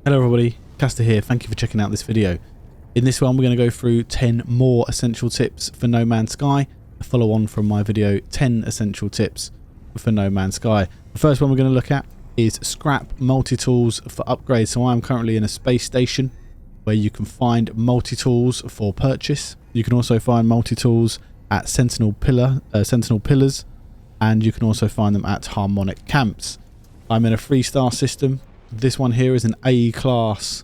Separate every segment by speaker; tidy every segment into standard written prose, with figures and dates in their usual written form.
Speaker 1: Hello everybody, Caster here, thank you for checking out this video. In this one we're going to go through 10 more essential tips for No Man's Sky, a follow on from my video 10 essential tips for No Man's Sky. The first one we're going to look at is scrap multi-tools for upgrades. So I'm currently in a space station where you can find multi-tools for purchase. You can also find multi-tools at Sentinel pillars, and you can also find them at harmonic camps. I'm in a 3-star system. This one here is an A class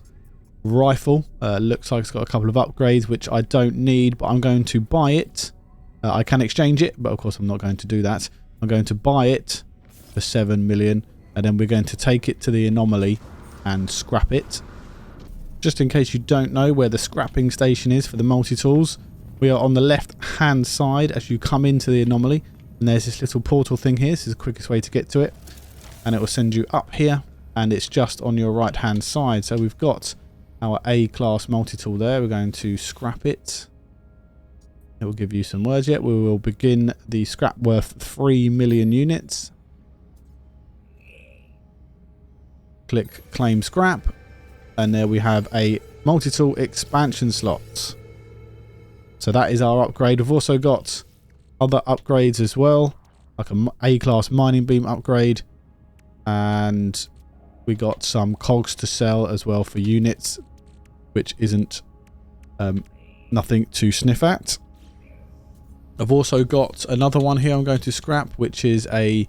Speaker 1: rifle. Looks like it's got a couple of upgrades which I don't need, but I'm going to buy it. I can exchange it, but of course I'm not going to do that. I'm going to buy it for 7 million, and then we're going to take it to the anomaly and scrap it. Just in case you don't know where the scrapping station is for the multi-tools, we are on the left hand side as you come into the anomaly, and there's this little portal thing here. This is the quickest way to get to it, and it will send you up here, and it's just on your right hand side. So we've got our A class multi-tool there. We're going to scrap it. It will give you some words yet. We will begin the scrap worth 3 million units. Click claim scrap, and there we have a multi-tool expansion slot. So that is our upgrade. We've also got other upgrades as well, like a A class mining beam upgrade, and we got some cogs to sell as well for units, which isn't nothing to sniff at. I've also got another one here I'm going to scrap, which is a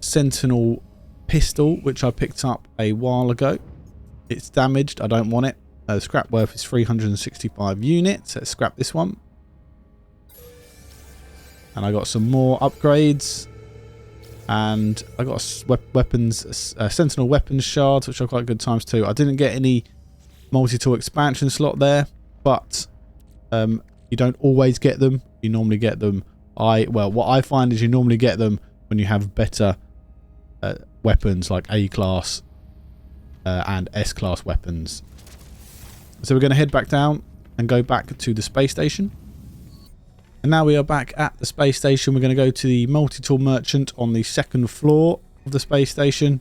Speaker 1: Sentinel pistol, which I picked up a while ago. It's damaged. I don't want it. The scrap worth is 365 units. Let's scrap this one. And I got some more upgrades. And I got Sentinel weapons shards, which are quite good times too. I didn't get any multi-tool expansion slot there, but you don't always get them. You normally get them. What I find is you normally get them when you have better weapons like A class and S class weapons. So we're going to head back down and go back to the space station. And now we are back at the space station. We're going to go to the multi-tool merchant on the 2nd floor of the space station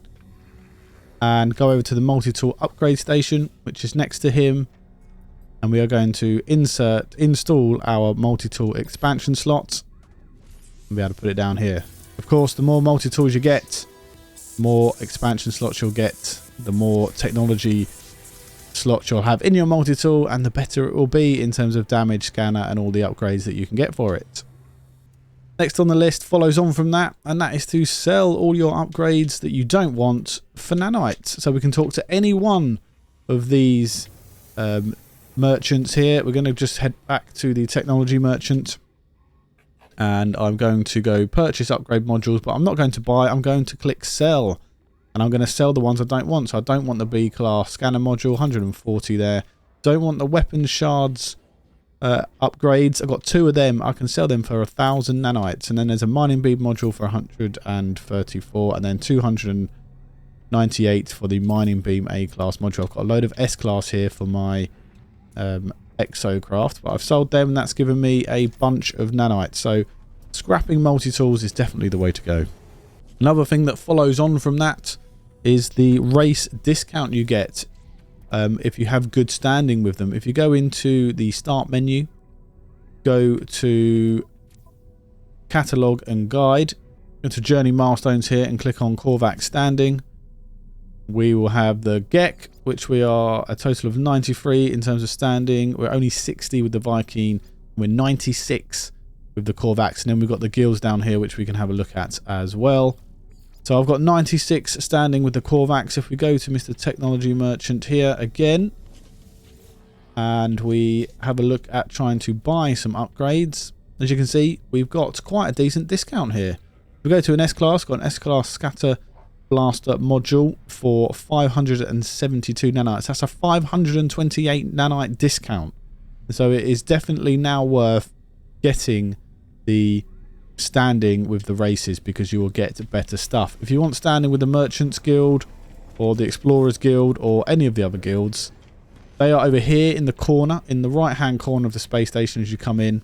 Speaker 1: and go over to the multi-tool upgrade station, which is next to him. And we are going to install our multi-tool expansion slot and be able to put it down here. Of course, the more multi-tools you get, the more expansion slots you'll get, the more technology slots you'll have in your multi-tool, and the better it will be in terms of damage scanner and all the upgrades that you can get for it. Next on the list follows on from that, and that is to sell all your upgrades that you don't want for nanites. So we can talk to any one of these merchants here. We're going to just head back to the technology merchant, and I'm going to go purchase upgrade modules, but I'm not going to buy. I'm going to click sell. And I'm going to sell the ones I don't want. So I don't want the B class scanner module, 140 there. Don't want the weapons shards upgrades. I've got 2 of them. I can sell them for 1,000 nanites. And then there's a mining beam module for 134. And then 298 for the mining beam A class module. I've got a load of S class here for my exocraft. But I've sold them, and that's given me a bunch of nanites. So scrapping multi-tools is definitely the way to go. Another thing that follows on from that is the race discount you get if you have good standing with them. If you go into the start menu, go to catalog and guide, go to journey milestones here and click on Korvax standing. We will have the GEC, which we are a total of 93 in terms of standing. We're only 60 with the Viking. We're 96 with the Korvax. And then we've got the guilds down here, which we can have a look at as well. So I've got 96 standing with the Korvax. If we go to Mr. Technology Merchant here again, and we have a look at trying to buy some upgrades, as you can see, we've got quite a decent discount here. If we go to an S-Class, got an S-Class Scatter Blaster module for 572 nanites. That's a 528 nanite discount. So it is definitely now worth getting the standing with the races, because you will get better stuff. If you want standing with the Merchants Guild or the Explorers Guild or any of the other guilds, they are over here in the corner, in the right hand corner of the space station as you come in.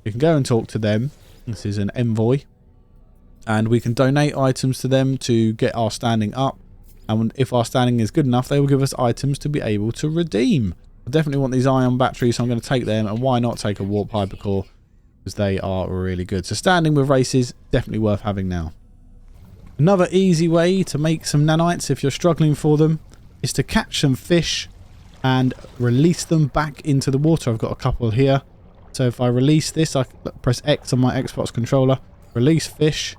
Speaker 1: You can go and talk to them. This is an envoy, and we can donate items to them to get our standing up. And if our standing is good enough, they will give us items to be able to redeem. I definitely want these ion batteries, so I'm going to take them. And why not take a warp hypercore? Because they are really good. So standing with races, definitely worth having now. Another easy way to make some nanites if you're struggling for them is to catch some fish and release them back into the water. I've got a couple here. So if I release this, I press X on my Xbox controller, release fish.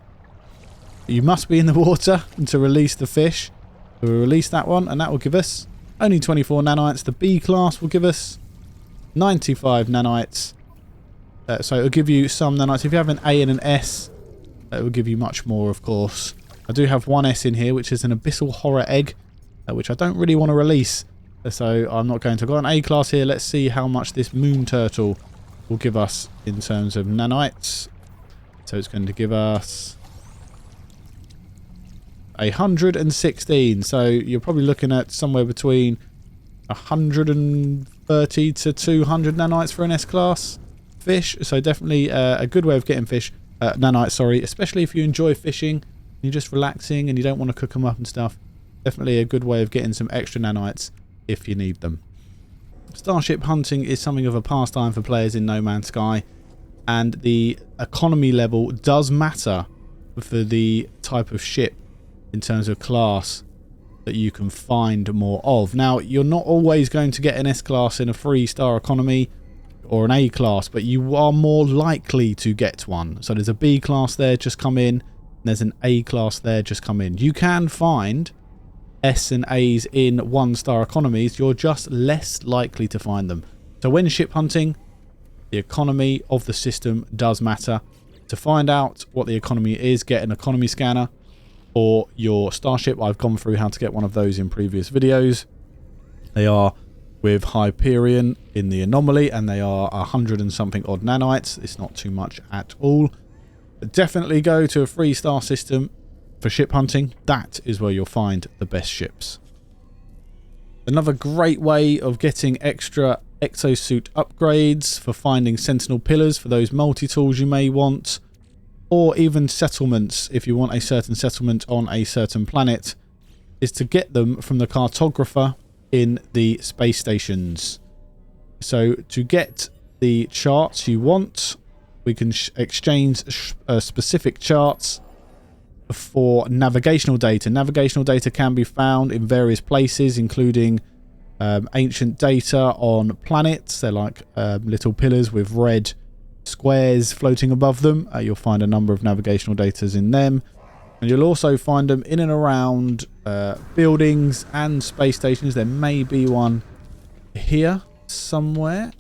Speaker 1: You must be in the water to release the fish. So we'll release that one, and that will give us only 24 nanites. The B class will give us 95 nanites. So it'll give you some nanites. If you have an A and an S, it will give you much more, of course. I do have one S in here, which is an abyssal horror egg, which I don't really want to release. So I'm not going to. I've got an A class here. Let's see how much this moon turtle will give us in terms of nanites. So it's going to give us 116. So you're probably looking at somewhere between 130 to 200 nanites for an S class fish. So definitely a good way of getting fish. Nanites, sorry. Especially if you enjoy fishing, you're just relaxing and you don't want to cook them up and stuff. Definitely a good way of getting some extra nanites if you need them. Starship hunting is something of a pastime for players in No Man's Sky, and the economy level does matter for the type of ship in terms of class that you can find more of. Now, you're not always going to get an S class in a 3-star economy or an A class, but you are more likely to get one. So there's a B class there, just come in, and there's an A class there, just come in. You can find S and A's in 1-star economies, you're just less likely to find them. So when ship hunting, the economy of the system does matter. To find out what the economy is, get an economy scanner or your starship. I've gone through how to get one of those in previous videos. They are with Hyperion in the anomaly, and they are 100 and something odd nanites. It's not too much at all. But definitely go to a 3-star system for ship hunting. That is where you'll find the best ships. Another great way of getting extra exosuit upgrades for finding sentinel pillars for those multi-tools you may want, or even settlements if you want a certain settlement on a certain planet, is to get them from the cartographer in the space stations. So to get the charts you want, we can exchange specific charts for navigational data. Navigational data can be found in various places, including ancient data on planets. They're like little pillars with red squares floating above them. You'll find a number of navigational data in them, and you'll also find them in and around buildings and space stations. There may be one here somewhere.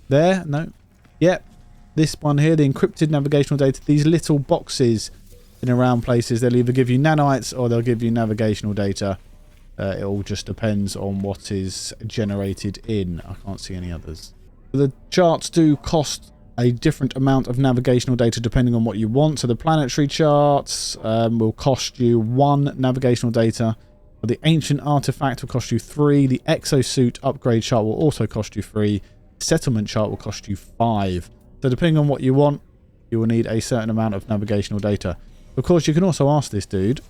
Speaker 1: There? No. Yep. This one here, the encrypted navigational data. These little boxes in around places, they'll either give you nanites or they'll give you navigational data. It all just depends on what is generated in. I can't see any others. The charts do cost a different amount of navigational data depending on what you want. So the planetary charts will cost you 1 navigational data. The ancient artifact will cost you 3. The exosuit upgrade chart will also cost you 3. Settlement chart will cost you 5. So depending on what you want, you will need a certain amount of navigational data. Of course, you can also ask this dude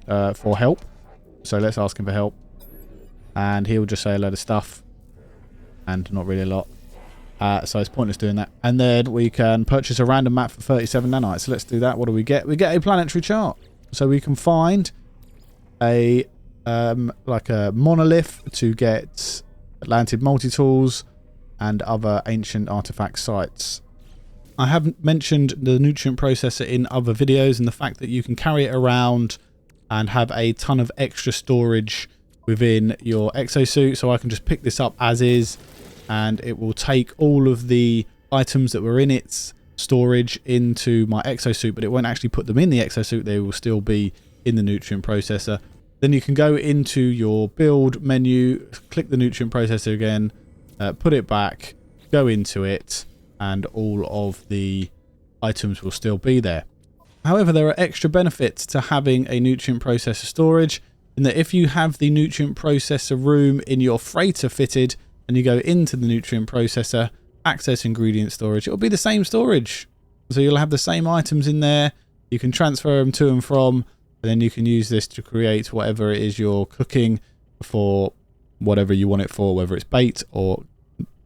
Speaker 1: for help. So let's ask him for help. And he'll just say a load of stuff. And not really a lot. So it's pointless doing that. And then we can purchase a random map for 37 nanites. So let's do that. What do we get? We get a planetary chart. So we can find a like a monolith to get Atlantid multi-tools and other ancient artifact sites. I haven't mentioned the nutrient processor in other videos, and the fact that you can carry it around and have a ton of extra storage within your exosuit. So I can just pick this up as is, and it will take all of the items that were in its storage into my exosuit, but it won't actually put them in the exosuit. They will still be in the nutrient processor. Then you can go into your build menu, click the nutrient processor again, put it back, go into it, and all of the items will still be there. However, there are extra benefits to having a nutrient processor storage, in that if you have the nutrient processor room in your freighter fitted and you go into the nutrient processor, access ingredient storage, it'll be the same storage. So you'll have the same items in there. You can transfer them to and from, And then you can use this to create whatever it is you're cooking for whatever you want it for, whether it's bait or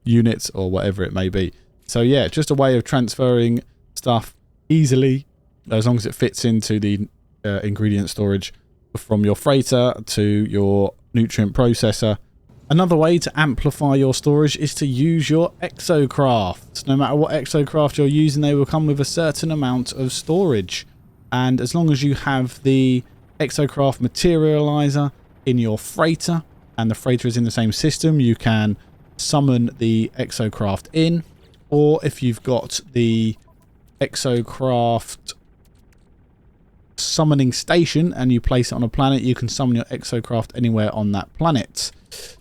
Speaker 1: units or whatever it may be. So yeah, just a way of transferring stuff easily, as long as it fits into the ingredient storage from your freighter to your nutrient processor. Another way to amplify your storage is to use your exocrafts. No matter what exocraft you're using, they will come with a certain amount of storage. And as long as you have the exocraft materializer in your freighter, and the freighter is in the same system, you can summon the exocraft in. Or if you've got the exocraft summoning station and you place it on a planet, you can summon your exocraft anywhere on that planet.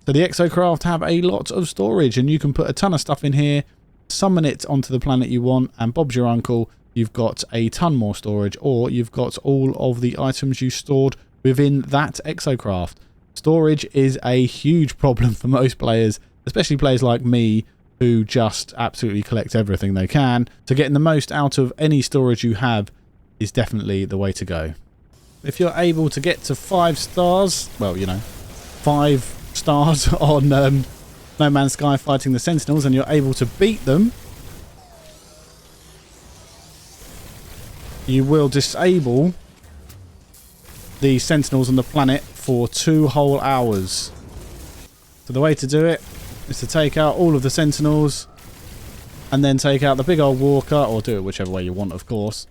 Speaker 1: So the exocraft have a lot of storage, and you can put a ton of stuff in here, summon it onto the planet you want, and Bob's your uncle, you've got a ton more storage, or you've got all of the items you stored within that exocraft. Storage is a huge problem for most players, especially players like me who just absolutely collect everything they can. So getting the most out of any storage you have is definitely the way to go. If you're able to get to 5 stars, well, you know, 5 stars on No Man's Sky fighting the Sentinels, and you're able to beat them, you will disable the Sentinels on the planet for 2 whole hours. So the way to do it is to take out all of the Sentinels and then take out the big old walker, or do it whichever way you want, of course.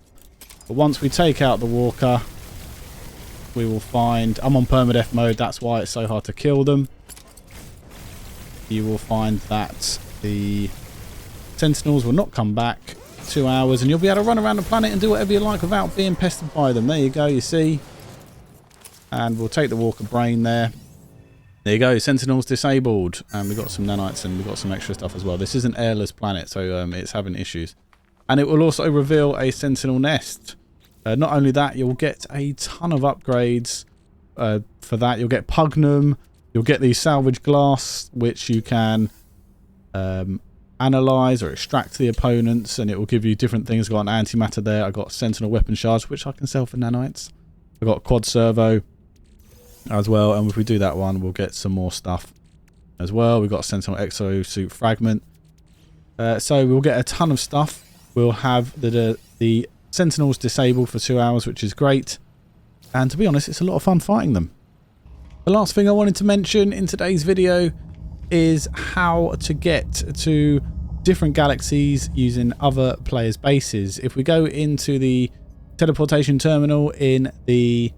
Speaker 1: But once we take out the walker, we will find... I'm on permadeath mode, that's why it's so hard to kill them. You will find that the Sentinels will not come back 2 hours, and you'll be able to run around the planet and do whatever you like without being pestered by them. There you go, you see. And we'll take the walker brain there. There you go, Sentinels disabled. And we've got some nanites and we've got some extra stuff as well. This is an airless planet, so it's having issues. And it will also reveal a Sentinel nest. Not only that, you'll get a ton of upgrades for that. You'll get Pugnum. You'll get the salvage glass, which you can analyze or extract the opponents, and it will give you different things. I've got an antimatter there. I've got Sentinel weapon shards, which I can sell for nanites. I've got quad servo as well, and if we do that one, we'll get some more stuff as well. We've got Sentinel exosuit fragment. So we'll get a ton of stuff. We'll have the Sentinels disabled for 2 hours, which is great. And to be honest, it's a lot of fun fighting them. The last thing I wanted to mention in today's video is how to get to different galaxies using other players' bases. If we go into the teleportation terminal in the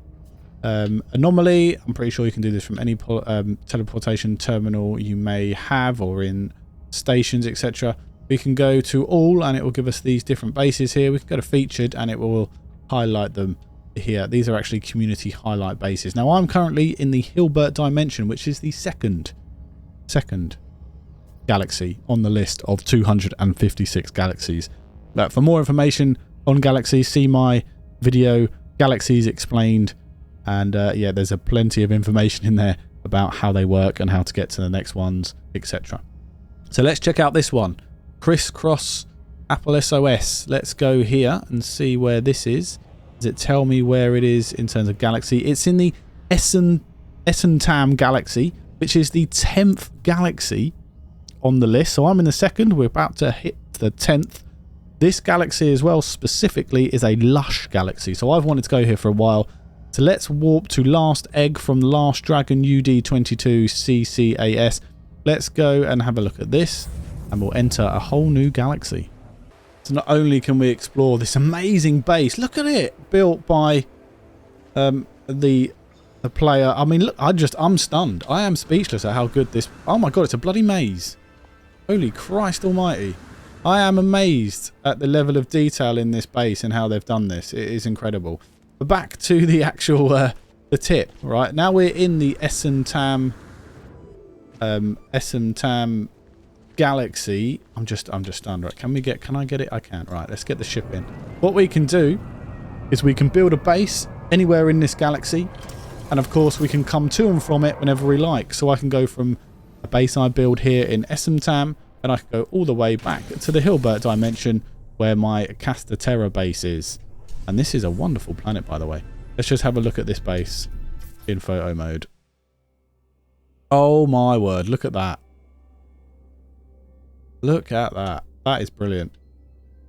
Speaker 1: anomaly, I'm pretty sure you can do this from any teleportation terminal you may have, or in stations, etc. We can go to all, and it will give us these different bases here. We can go to featured, and it will highlight them here. These are actually community highlight bases. Now I'm currently in the Hilbert dimension, which is the second galaxy on the list of 256 galaxies. But for more information on Galaxies, see my video Galaxies Explained, and yeah, there's plenty of information in there about how they work and how to get to the next ones, etc. So let's check out this one, Crisscross Apple SOS. Let's go here and see where this is. Does it tell me where it is in terms of galaxy? It's in the Essentam galaxy, which is the 10th galaxy on the list. So I'm in the second. We're about to hit the 10th. This galaxy as well specifically is a lush galaxy. So I've wanted to go here for a while. So let's warp to Last Egg from Last Dragon UD22 CCAS. Let's go and have a look at this, and we'll enter a whole new galaxy. So not only can we explore this amazing base, look at it, built by the player. I mean, look, I'm stunned. I am speechless at how good this... Oh my god, it's a bloody maze. Holy Christ almighty. I am amazed at the level of detail in this base and how they've done this. It is incredible. But back to the actual the tip, right? Now we're in the Essentam galaxy. I'm just stunned. Right, can I get it? I can. Right, let's get the ship in. What we can do is we can build a base anywhere in this galaxy, and of course we can come to and from it whenever we like. So I can go from a base I build here in Essentam, and I can go all the way back to the Hilbert dimension where my Casta Terra base is. And this is a wonderful planet, by the way. Let's just have a look at this base in photo mode. Oh my word, look at that. Look at that. That is brilliant.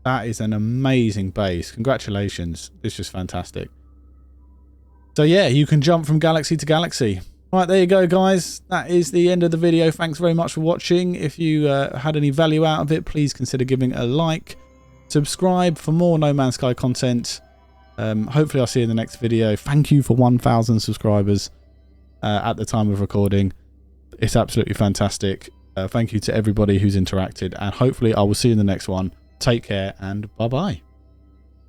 Speaker 1: That is an amazing base. Congratulations. This is fantastic. So yeah, you can jump from galaxy to galaxy. Right, there you go, guys. That is the end of the video. Thanks very much for watching. If you had any value out of it, please consider giving a like. Subscribe for more No Man's Sky content. Hopefully I'll see you in the next video. Thank you for 1,000 subscribers at the time of recording. It's absolutely fantastic. Thank you to everybody who's interacted, and hopefully I will see you in the next one. Take care and bye-bye.